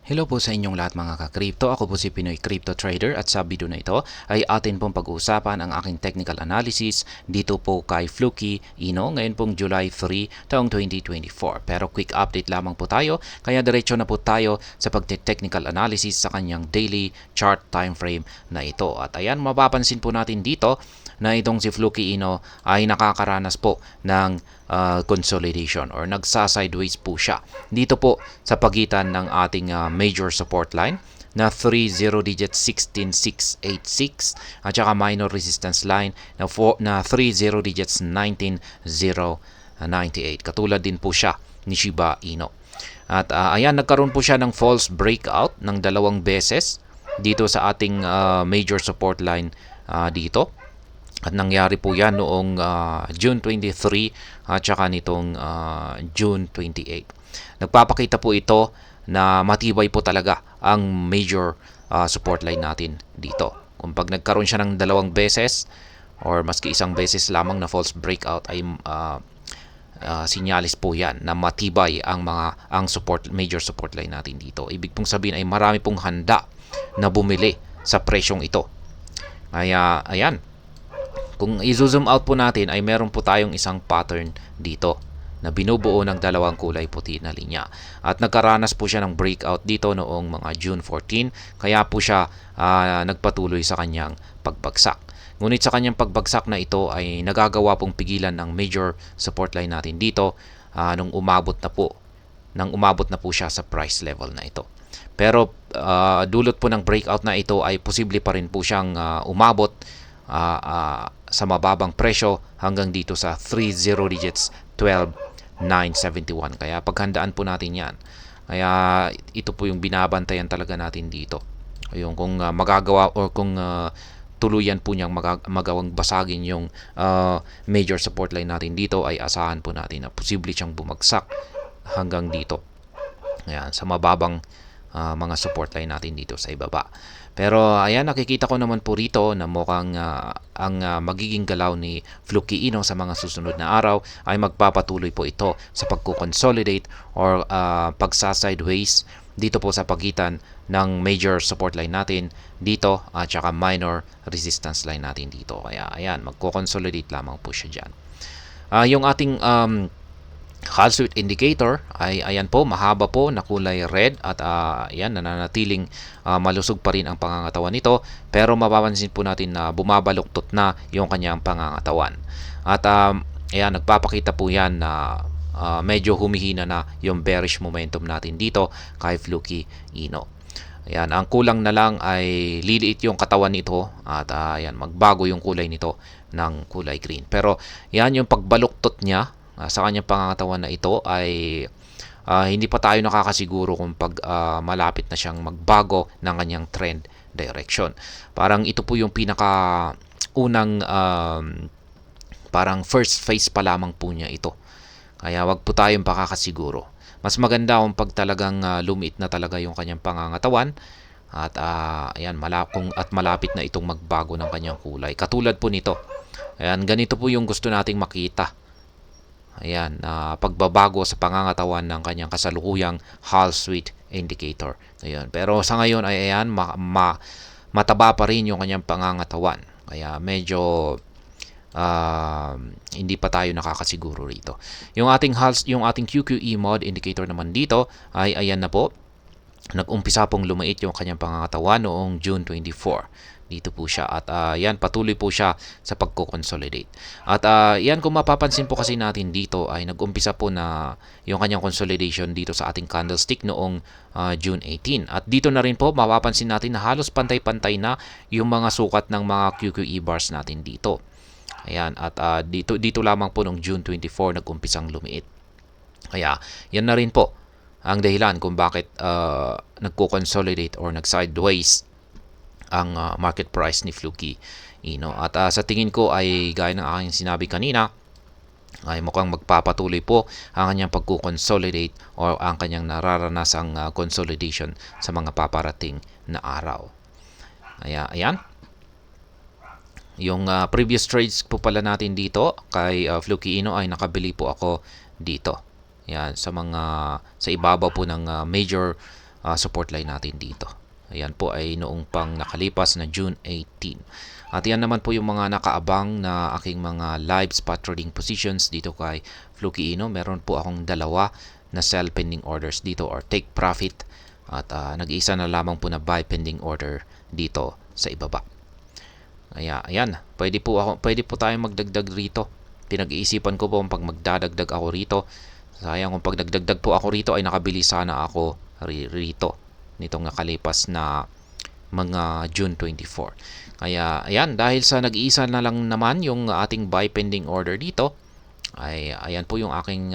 Hello po sa inyong lahat mga ka-crypto. Ako po si Pinoy Crypto Trader at sa video na ito ay atin pong pag-uusapan ang aking technical analysis dito po kay Fluky Ino ngayon pong July 3 taong 2024. Pero quick update lamang po tayo kaya diretso na po tayo sa pag-technical analysis sa kanyang daily chart time frame na ito. At ayan, mapapansin po natin dito na itong si Fluky Ino ay nakakaranas po ng consolidation or nagsa-sideways po siya. Dito po sa pagitan ng ating major support line na 30 digit 16686 at saka minor resistance line na 30 digits 19098. Katulad din po siya ni Shiba Inu. At ayan, nagkaroon po siya ng false breakout ng dalawang beses dito sa ating major support line dito. At nangyari po yan noong June 23 at saka nitong June 28. Nagpapakita po ito na matibay po talaga ang major support line natin dito. Kung pag nagkaroon siya ng dalawang beses or maski isang beses lamang na false breakout ay sinyalis po yan na matibay ang major support line natin dito. Ibig pong sabihin ay marami pong handa na bumili sa presyong ito. Kaya ayan, kung i-zoom out po natin ay meron po tayong isang pattern dito na binubuo ng dalawang kulay puti na linya. At nagkaranas po siya ng breakout dito noong mga June 14 kaya po siya nagpatuloy sa kanyang pagbagsak. Ngunit sa kanyang pagbagsak na ito ay nagagawa pong pigilan ng major support line natin dito nung umabot na po siya sa price level na ito. Pero dulot po ng breakout na ito ay posible pa rin po siyang umabot sa mababang presyo hanggang dito sa 30 digits 12971. Kaya paghandaan po natin yan. Kaya ito po yung binabantayan talaga natin dito. Yung kung magagawa or kung tuluyan po niyang magawang basagin yung major support line natin dito ay asahan po natin na posible siyang bumagsak hanggang dito. Ayan, sa mababang mga support line natin dito sa ibaba. Pero ayan, nakikita ko naman po rito na mukhang ang magiging galaw ni Fluky Ino sa mga susunod na araw ay magpapatuloy po ito sa pagko-consolidate or pagsa-sideways dito po sa pagitan ng major support line natin dito at saka minor resistance line natin dito. Kaya ayan, magko-consolidate lamang po siya dyan. Yung ating Hall Street indicator ay ayan po, mahaba po na kulay red at ayan, nananatiling malusog pa rin ang pangangatawan nito, pero mapapansin po natin na bumabaluktot na yung kanyang pangangatawan. At ayan, nagpapakita po yan na medyo humihina na yung bearish momentum natin dito kay Fluky Ino. Ayan, ang kulang na lang ay liliit yung katawan nito at ayan, magbago yung kulay nito ng kulay green. Pero yan yung pagbaluktot niya sa kanyang pangangatawan na ito ay hindi pa tayo nakakasiguro kung pag malapit na siyang magbago ng kanyang trend direction. Parang ito po yung pinaka unang parang first phase pa lamang po niya ito. Kaya wag po tayong pakakasiguro. Mas maganda kung pag talagang lumiit na talaga yung kanyang pangangatawan at ayan, malapit na itong magbago ng kanyang kulay. Katulad po nito. Ayan, ganito po yung gusto nating makita. Ayan, pagbabago sa pangangatawan ng kanyang kasalukuyang Hall Street indicator. Ayan, pero sa ngayon ay ayan, mataba pa rin yung kanyang pangangatawan. Kaya medyo hindi pa tayo nakakasiguro rito. Yung ating QQE mod indicator naman dito ay ayan na po. Nag-umpisa pong lumait yung kanyang pangangatawan noong June 24. Dito po siya at yan, patuloy po siya sa pagko-consolidate. At yan, kung mapapansin po kasi natin dito ay nag-umpisa po na yung kanyang consolidation dito sa ating candlestick noong June 18. At dito na rin po mapapansin natin na halos pantay-pantay na yung mga sukat ng mga QQE bars natin dito. Ayan, at dito lamang po noong June 24 nag-umpisang lumiit. Kaya yan na rin po ang dahilan kung bakit nagko-consolidate or nag-sideways ang market price ni Fluky Ino. At sa tingin ko ay gaya ng aking sinabi kanina ay mukhang magpapatuloy po ang kanyang pagko-consolidate or ang kanyang nararanasang consolidation sa mga paparating na araw. Ayan. Yung previous trades po pala natin dito kay Fluky Ino ay nakabili po ako dito. Yan, sa ibabaw po ng major support line natin dito. Ayan po ay noong pang nakalipas na June 18. At yan naman po yung mga nakaabang na aking mga live spot trading positions dito kay Fluky Ino. Meron po akong dalawa na sell pending orders dito or take profit. At nag-iisa na lamang po na buy pending order dito sa ibaba. Ayan, pwede po tayong magdagdag rito. Pinag-iisipan ko po pag magdadagdag ako rito. Sayang kung pag nagdagdag po ako rito ay nakabili sana ako rito nitong nakalipas na mga June 24. Kaya ayan, dahil sa nag-iisa na lang naman yung ating buy pending order dito, ay ayan po yung aking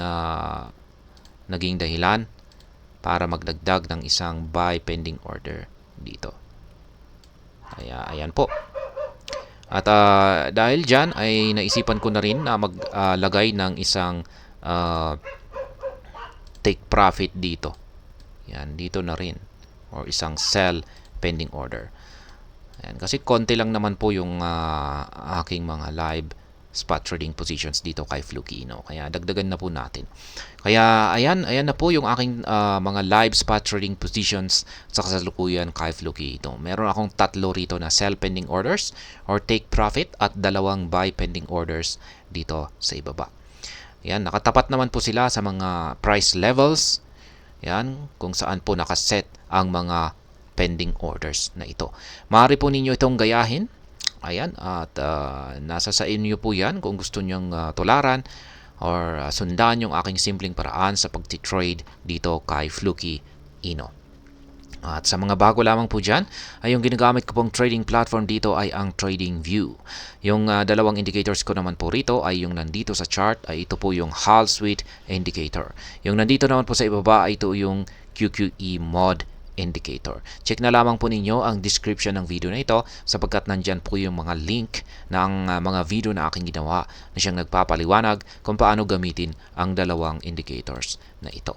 naging dahilan para magdagdag ng isang buy pending order dito. Kaya ayan po. At dahil dyan ay naisipan ko na rin na maglagay ng isang take profit dito. Yan, dito na rin. Or isang sell pending order. Ayan, kasi konti lang naman po yung aking mga live spot trading positions dito kay Fluky Ino. Kaya dagdagan na po natin. Kaya ayan na po yung aking mga live spot trading positions sa kasalukuyan kay Fluky Ino. Meron akong 3 rito na sell pending orders or take profit at 2 buy pending orders dito sa ibaba. Ayan, nakatapat naman po sila sa mga price levels. Yan, kung saan po nakaset ang mga pending orders na ito. Maaari po ninyo itong gayahin. Ayan, at nasa sa inyo po yan kung gusto nyong tularan or sundan yung aking simpleng paraan sa pag-trade dito kay Fluky Ino. At sa mga bago lamang po dyan, ay yung ginagamit ko pong trading platform dito ay ang TradingView. Yung dalawang indicators ko naman po rito ay yung nandito sa chart ay ito po yung Hall Suite Indicator. Yung nandito naman po sa ibaba ay ito yung QQE Mod Indicator. Check na lamang po ninyo ang description ng video na ito sapagkat nandyan po yung mga link ng mga video na aking ginawa na siyang nagpapaliwanag kung paano gamitin ang dalawang indicators na ito.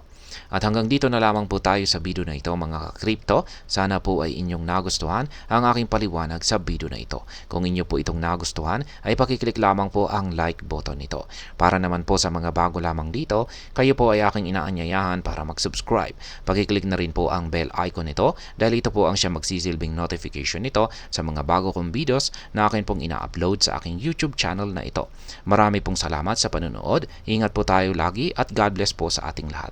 At hanggang dito na lamang po tayo sa video na ito mga ka-crypto. Sana po ay inyong nagustuhan ang aking paliwanag sa video na ito. Kung inyo po itong nagustuhan ay pakiclick lamang po ang like button nito. Para naman po sa mga bago lamang dito, kayo po ay aking inaanyayahan para mag-subscribe. Pakiclick na rin po ang bell icon nito dahil ito po ang siya magsisilbing notification nito sa mga bago kong videos na akin pong ina-upload sa aking YouTube channel na ito. Marami pong salamat sa panonood. Ingat po tayo lagi at God bless po sa ating lahat.